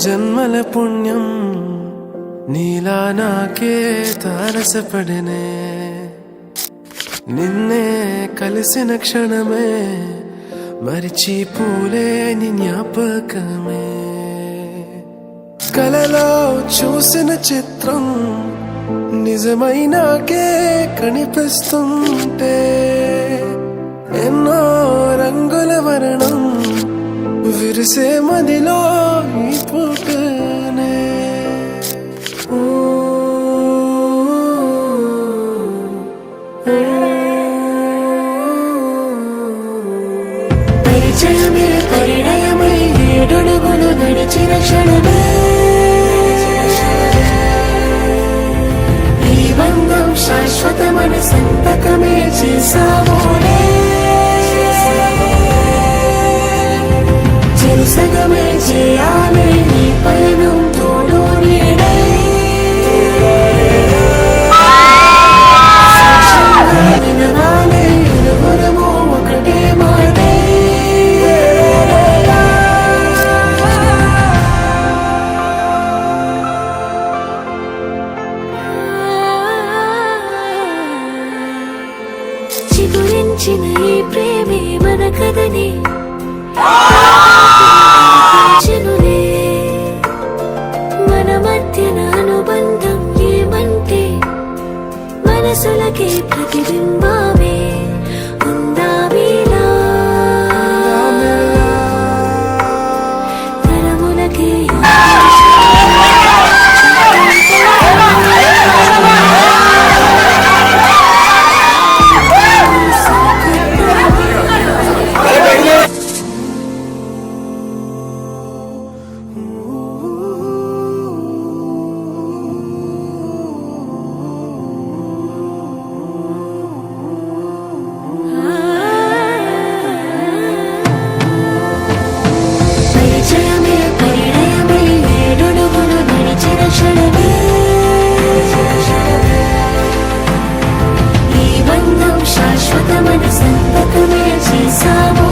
జన్మల పుణ్యం నీలా నాకే తారసపడనే నిన్నే కలిసిన క్షణమే మరిచిపోలేని జ్ఞాపకమే కలలో చూసిన చిత్రం నిజమై నాకే కనిపిస్తుంటే ఎన్నో రంగుల వర్ణం విరిసే మదిలో ఈ పూటనే పరిచయమే పరిణయమై ఏడడుగులు నడిచిన క్షణమే ఈ బంధం శాశ్వతమన సంతకమే చేసావోనే సగమే చేయాలి నీ పయనం తోడు నీడై వినవాలే ఇరువురము ఒకటే మాటే చిగురించిన ఈ ప్రేమే మన కథని మన మధ్యన అనుబంధం ఏమంటే మనసులకే ప్రతిబింబమే ఉందా వీలా తరములకే శాశ్వతమైన సంతకమే చేసావు